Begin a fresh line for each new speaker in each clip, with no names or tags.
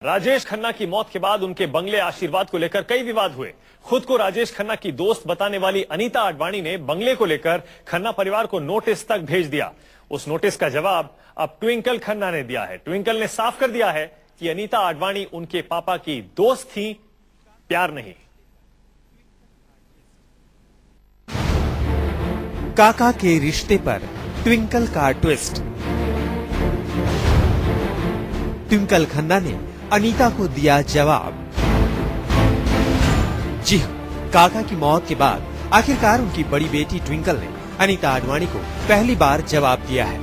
राजेश खन्ना की मौत के बाद उनके बंगले आशीर्वाद को लेकर कई विवाद हुए। खुद को राजेश खन्ना की दोस्त बताने वाली अनीता आडवाणी ने बंगले को लेकर खन्ना परिवार को नोटिस तक भेज दिया। उस नोटिस का जवाब अब ट्विंकल खन्ना ने दिया है। ट्विंकल ने साफ कर दिया है कि अनीता आडवाणी उनके पापा की दोस्त थी, प्यार नहीं।
काका के रिश्ते पर ट्विंकल का ट्विस्ट। ट्विंकल खन्ना ने अनीता को दिया जवाब। जी हाँ, काका की मौत के बाद आखिरकार उनकी बड़ी बेटी ट्विंकल ने अनीता आडवाणी को पहली बार जवाब दिया है।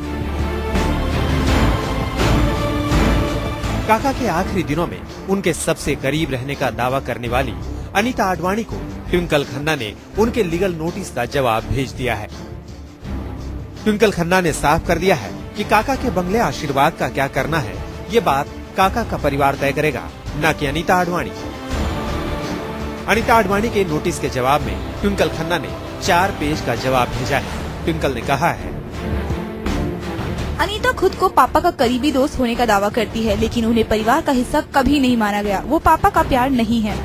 काका के आखिरी दिनों में उनके सबसे करीब रहने का दावा करने वाली अनीता आडवाणी को ट्विंकल खन्ना ने उनके लीगल नोटिस का जवाब भेज दिया है। ट्विंकल खन्ना ने साफ कर दिया है कि काका के बंगले आशीर्वाद का क्या करना है, ये बात काका का परिवार तय करेगा, न कि अनीता आडवाणी। अनीता आडवाणी के नोटिस के जवाब में ट्विंकल खन्ना ने 4 पेज का जवाब भेजा है। ट्विंकल ने कहा है,
अनीता खुद को पापा का करीबी दोस्त होने का दावा करती है, लेकिन उन्हें परिवार का हिस्सा कभी नहीं माना गया। वो पापा का प्यार नहीं है।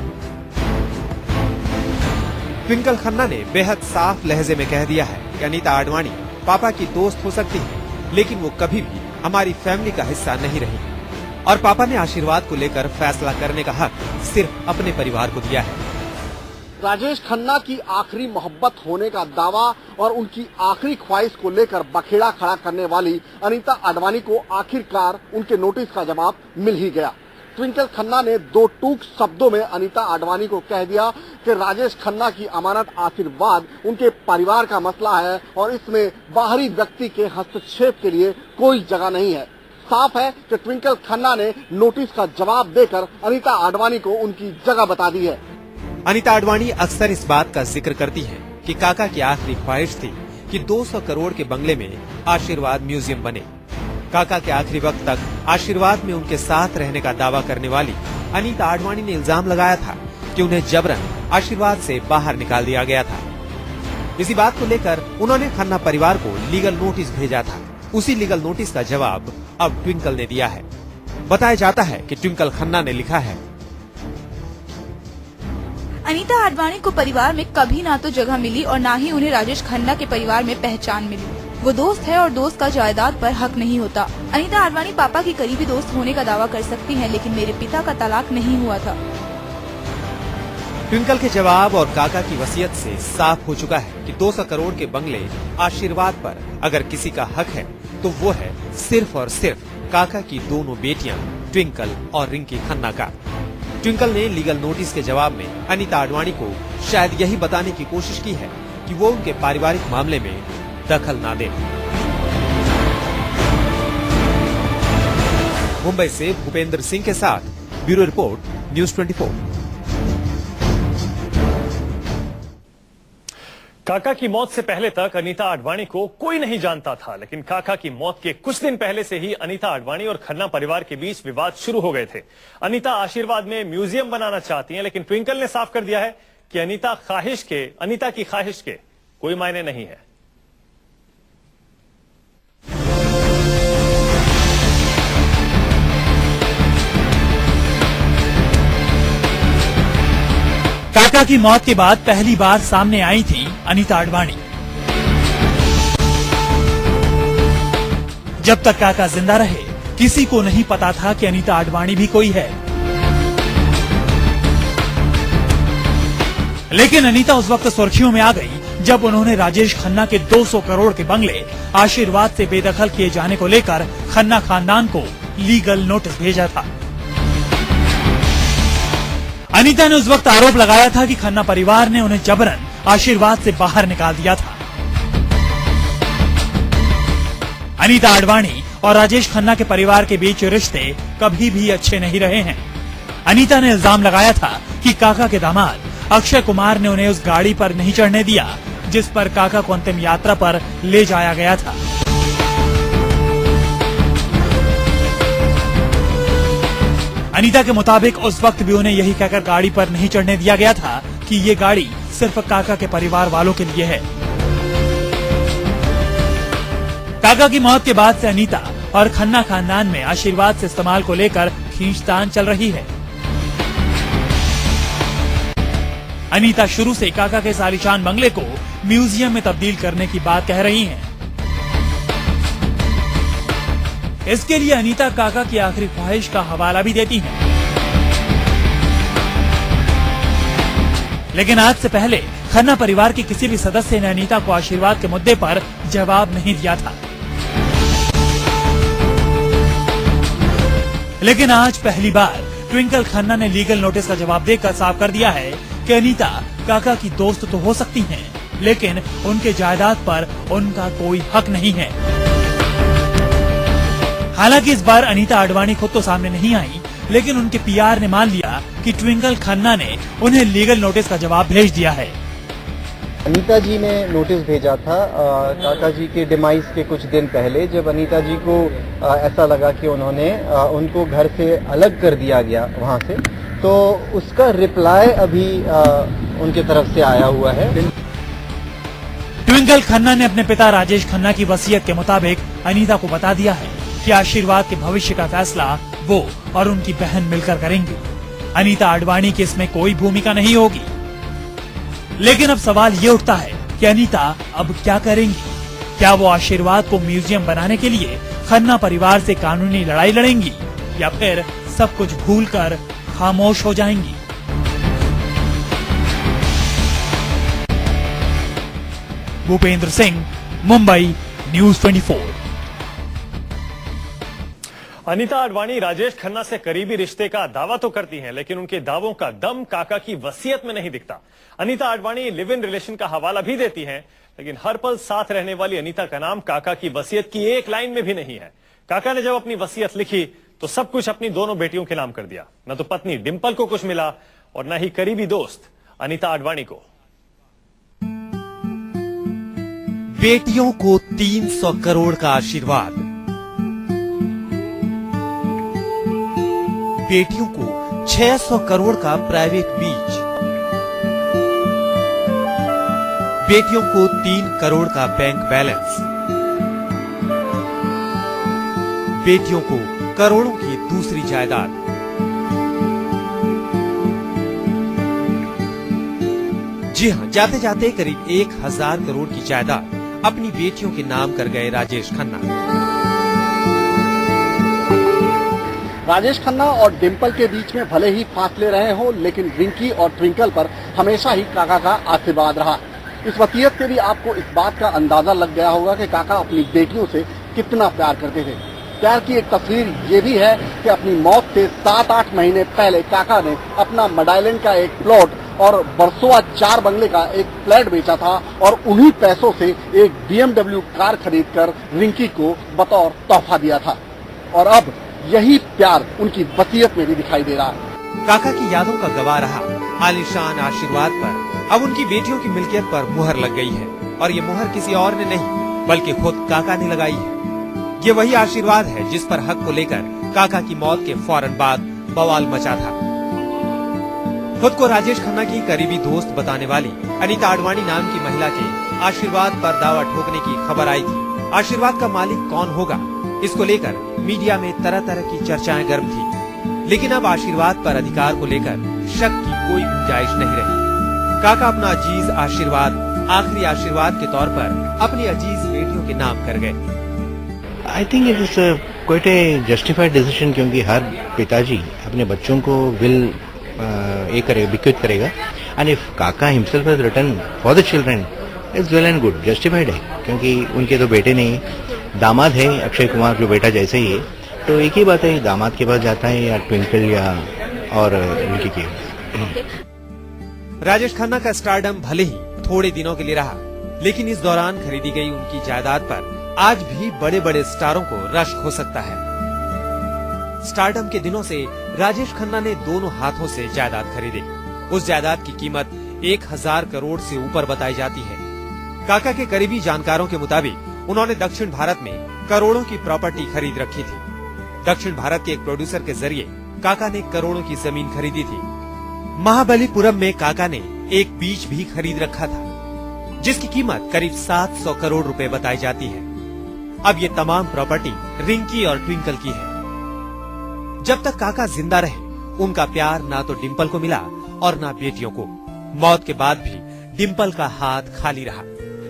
ट्विंकल खन्ना ने बेहद साफ लहजे में कह दिया है कि अनीता आडवाणी पापा की दोस्त हो सकती है, लेकिन वो कभी भी हमारी फैमिली का हिस्सा नहीं रही और पापा ने आशीर्वाद को लेकर फैसला करने का हक सिर्फ अपने परिवार को दिया है।
राजेश खन्ना की आखिरी मोहब्बत होने का दावा और उनकी आखिरी ख्वाहिश को लेकर बखेड़ा खड़ा करने वाली अनीता आडवाणी को आखिरकार उनके नोटिस का जवाब मिल ही गया। ट्विंकल खन्ना ने 2 टूक शब्दों में अनीता आडवाणी को कह दिया कि राजेश खन्ना की अमानत आशीर्वाद उनके परिवार का मसला है और इसमें बाहरी व्यक्ति के हस्तक्षेप के लिए कोई जगह नहीं है। साफ है कि ट्विंकल खन्ना ने नोटिस का जवाब देकर अनीता आडवाणी को उनकी जगह बता दी है।
अनीता आडवाणी अक्सर इस बात का जिक्र करती हैं कि काका की आखिरी ख्वाहिश थी कि 200 करोड़ के बंगले में आशीर्वाद म्यूजियम बने। काका के आखिरी वक्त तक आशीर्वाद में उनके साथ रहने का दावा करने वाली अनीता आडवाणी ने इल्जाम लगाया था कि उन्हें जबरन आशीर्वाद से बाहर निकाल दिया गया था। इसी बात को लेकर उन्होंने खन्ना परिवार को लीगल नोटिस भेजा था। उसी लीगल नोटिस का जवाब अब ट्विंकल ने दिया है। बताया जाता है कि ट्विंकल खन्ना ने लिखा है,
अनीता आडवाणी को परिवार में कभी ना तो जगह मिली और ना ही उन्हें राजेश खन्ना के परिवार में पहचान मिली। वो दोस्त है और दोस्त का जायदाद पर हक नहीं होता। अनीता आडवाणी पापा की करीबी दोस्त होने का दावा कर सकती हैं, लेकिन मेरे पिता का तलाक नहीं हुआ था।
ट्विंकल के जवाब और काका की वसीयत से साफ हो चुका है कि 200 करोड़ के बंगले आशीर्वाद पर अगर किसी का हक है तो वो है सिर्फ और सिर्फ काका की दोनों बेटियां ट्विंकल और रिंकी खन्ना का। ट्विंकल ने लीगल नोटिस के जवाब में अनीता आडवाणी को शायद यही बताने की कोशिश की है कि वो उनके पारिवारिक मामले में दखल ना दे। मुंबई से भूपेंद्र सिंह के साथ ब्यूरो रिपोर्ट, न्यूज़ 24।
काका की मौत से पहले तक अनीता आडवाणी को कोई नहीं जानता था, लेकिन काका की मौत के कुछ दिन पहले से ही अनीता आडवाणी और खन्ना परिवार के बीच विवाद शुरू हो गए थे। अनीता आशीर्वाद में म्यूजियम बनाना चाहती हैं, लेकिन ट्विंकल ने साफ कर दिया है कि अनीता की ख्वाहिश के कोई मायने नहीं है।
काका की मौत के बाद पहली बार सामने आई थी अनीता आडवाणी। जब तक काका जिंदा रहे किसी को नहीं पता था कि अनीता आडवाणी भी कोई है, लेकिन अनीता उस वक्त सुर्खियों में आ गई जब उन्होंने राजेश खन्ना के 200 करोड़ के बंगले आशीर्वाद से बेदखल किए जाने को लेकर खन्ना खानदान को लीगल नोटिस भेजा था। अनीता ने उस वक्त आरोप लगाया था कि खन्ना परिवार ने उन्हें जबरन आशीर्वाद से बाहर निकाल दिया था। अनीता आडवाणी और राजेश खन्ना के परिवार के बीच रिश्ते कभी भी अच्छे नहीं रहे हैं। अनीता ने इल्जाम लगाया था कि काका के दामाद अक्षय कुमार ने उन्हें उस गाड़ी पर नहीं चढ़ने दिया जिस पर काका को अंतिम यात्रा पर ले जाया गया था। अनीता के मुताबिक उस वक्त भी उन्हें यही कहकर गाड़ी पर नहीं चढ़ने दिया गया था कि ये गाड़ी सिर्फ काका के परिवार वालों के लिए है। काका की मौत के बाद से अनीता और खन्ना खानदान में आशीर्वाद से इस्तेमाल को लेकर खींचतान चल रही है। अनीता शुरू से काका के सालिशान बंगले को म्यूजियम में तब्दील करने की बात कह रही हैं। इसके लिए अनीता काका की आखिरी ख्वाहिश का हवाला भी देती हैं। लेकिन आज से पहले खन्ना परिवार के किसी भी सदस्य ने अनीता को आशीर्वाद के मुद्दे पर जवाब नहीं दिया था। लेकिन आज पहली बार ट्विंकल खन्ना ने लीगल नोटिस का जवाब देकर साफ कर दिया है कि अनीता काका की दोस्त तो हो सकती हैं, लेकिन उनके जायदाद पर उनका कोई हक नहीं है। हालांकि इस बार अनीता आडवाणी खुद तो सामने नहीं आई, लेकिन उनके पीआर ने मान लिया कि ट्विंकल खन्ना ने उन्हें लीगल नोटिस का जवाब भेज दिया है।
अनीता जी ने नोटिस भेजा था काका जी के डिमाइस के कुछ दिन पहले, जब अनीता जी को ऐसा लगा कि उनको घर से अलग कर दिया गया वहां से, तो उसका रिप्लाई अभी उनके तरफ से आया हुआ है।
ट्विंकल खन्ना ने अपने पिता राजेश खन्ना की वसीयत के मुताबिक अनीता को बता दिया है कि आशीर्वाद के भविष्य का फैसला वो और उनकी बहन मिलकर करेंगी। अनीता आडवाणी की इसमें कोई भूमिका नहीं होगी। लेकिन अब सवाल ये उठता है कि अनीता अब क्या करेंगी? क्या वो आशीर्वाद को म्यूजियम बनाने के लिए खन्ना परिवार से कानूनी लड़ाई लड़ेंगी, या फिर सब कुछ भूलकर खामोश हो जाएंगी? भूपेंद्र सिंह, मुंबई, न्यूज़ 24।
अनीता आडवाणी राजेश खन्ना से करीबी रिश्ते का दावा तो करती हैं, लेकिन उनके दावों का दम काका की वसीयत में नहीं दिखता। Anita Advani live in relation का हवाला भी देती हैं, लेकिन हर पल साथ रहने वाली अनीता का नाम काका की वसीयत की एक लाइन में भी नहीं है। काका ने जब अपनी वसीयत लिखी तो सब कुछ अपनी दोनों बेटियों के नाम कर दिया। न तो पत्नी डिंपल को कुछ मिला और न ही करीबी दोस्त अनीता आडवाणी को।
बेटियों को 300 करोड़ का आशीर्वाद, बेटियों को 600 करोड़ का प्राइवेट बीच, बेटियों को 3 करोड़ का बैंक बैलेंस, बेटियों को करोड़ों की दूसरी जायदाद। जी हां, जाते जाते करीब 1000 करोड़ की जायदाद अपनी बेटियों के नाम कर गए राजेश खन्ना।
राजेश खन्ना और डिंपल के बीच में भले ही फासले रहे हों, लेकिन रिंकी और ट्विंकल पर हमेशा ही काका का आशीर्वाद रहा। इस वसीयत से भी आपको इस बात का अंदाजा लग गया होगा कि काका अपनी बेटियों से कितना प्यार करते थे। प्यार की एक तस्वीर ये भी है कि अपनी मौत से 7-8 महीने पहले काका ने अपना मडाइलन का एक प्लॉट और बरसोआ 4 बंगले का एक फ्लैट बेचा था और उन्हीं पैसों से एक BMW कार खरीदकर रिंकी को बतौर तोहफा दिया था। और अब यही प्यार उनकी वसीयत में भी दिखाई दे रहा है।
काका की यादों का गवाह रहा आलीशान आशीर्वाद पर अब उनकी बेटियों की मिल्कियत पर मुहर लग गई है, और ये मुहर किसी और ने नहीं बल्कि खुद काका ने लगाई है। ये वही आशीर्वाद है जिस पर हक को लेकर काका की मौत के फौरन बाद बवाल मचा था। खुद को राजेश खन्ना की करीबी दोस्त बताने वाली अनीता आडवाणी नाम की महिला के आशीर्वाद पर दावा ठोकने की खबर आई थी। आशीर्वाद का मालिक कौन होगा, इसको लेकर मीडिया में तरह तरह की चर्चाएं गर्म थी। लेकिन अब आशीर्वाद पर अधिकार को लेकर शक की कोई गुंजाइश नहीं रही। काका अपना अजीज आशीर्वाद आखिरी आशीर्वाद के तौर पर अपनी अजीज बेटियों के नाम कर गए।
I think it is quite a justified decision, क्योंकि हर पिताजी अपने बच्चों को विल bequeath करेगा, एंड इफ काका himself has written for the children it's well and good, justified है, क्योंकि उनके तो बेटे नहीं, दामाद है अक्षय कुमार जो बेटा जैसे ही है, तो एक ही बात है दामाद के पास जाता है या ट्विंकल या और उनकी की।
राजेश खन्ना का स्टारडम भले ही थोड़े दिनों के लिए रहा, लेकिन इस दौरान खरीदी गई उनकी जायदाद पर आज भी बड़े बड़े स्टारों को रश्क हो सकता है। स्टारडम के दिनों से राजेश खन्ना ने दोनों हाथों से जायदाद खरीदी। उस जायदाद की कीमत 1000 करोड़ से ऊपर बताई जाती है। काका के करीबी जानकारों के मुताबिक उन्होंने दक्षिण भारत में करोड़ों की प्रॉपर्टी खरीद रखी थी। दक्षिण भारत के एक प्रोड्यूसर के जरिए काका ने करोड़ों की जमीन खरीदी थी। महाबलीपुरम में काका ने एक बीच भी खरीद रखा था, जिसकी कीमत करीब 700 करोड़ रुपए बताई जाती है। अब ये तमाम प्रॉपर्टी रिंकी और ट्विंकल की है। जब तक काका जिंदा रहे उनका प्यार ना तो डिम्पल को मिला और ना बेटियों को। मौत के बाद भी डिम्पल का हाथ खाली रहा,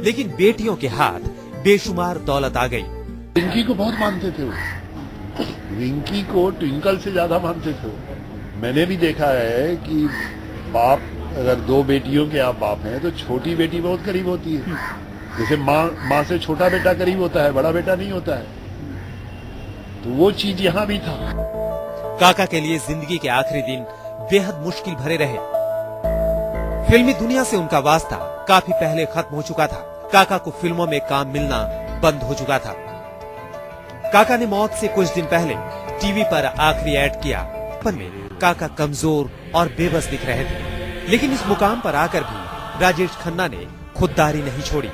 लेकिन बेटियों के हाथ बेशुमार दौलत आ गई।
विंकी को बहुत मानते थे वो, विंकी को ट्विंकल से ज्यादा मानते थे वो। मैंने भी देखा है कि बाप, अगर दो बेटियों के आप बाप हैं तो छोटी बेटी बहुत करीब होती है। जैसे माँ से छोटा बेटा करीब होता है, बड़ा बेटा नहीं होता है। तो वो चीज यहाँ भी था।
काका के लिए जिंदगी के आखिरी दिन बेहद मुश्किल भरे रहे। फिल्मी दुनिया से उनका वास्ता काफी पहले खत्म हो चुका था। काका को फिल्मों में काम मिलना बंद हो चुका था। काका ने मौत से कुछ दिन पहले टीवी पर आखिरी ऐड किया। पर में काका कमजोर और बेबस दिख रहे थे, लेकिन इस मुकाम पर आकर भी राजेश खन्ना ने खुददारी नहीं छोड़ी।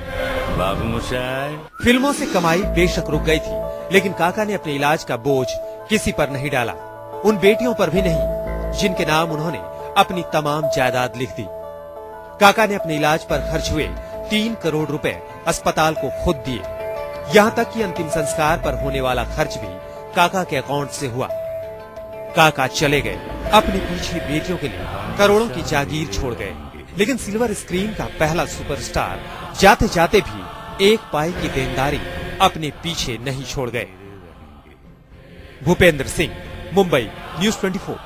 बाबू मोशाय,
फिल्मों से कमाई बेशक रुक गई थी, लेकिन काका ने अपने इलाज का बोझ किसी पर नहीं डाला, उन बेटियों पर भी नहीं जिनके नाम उन्होंने अपनी तमाम जायदाद लिख दी। काका ने अपने इलाज पर खर्च हुए 3 करोड़ रुपए अस्पताल को खुद दिए। यहाँ तक कि अंतिम संस्कार पर होने वाला खर्च भी काका के अकाउंट से हुआ। काका चले गए, अपने पीछे बेटियों के लिए करोड़ों की जागीर छोड़ गए, लेकिन सिल्वर स्क्रीन का पहला सुपरस्टार जाते जाते भी एक पाई की देनदारी अपने पीछे नहीं छोड़ गए। भूपेंद्र सिंह, मुंबई, न्यूज़ 24।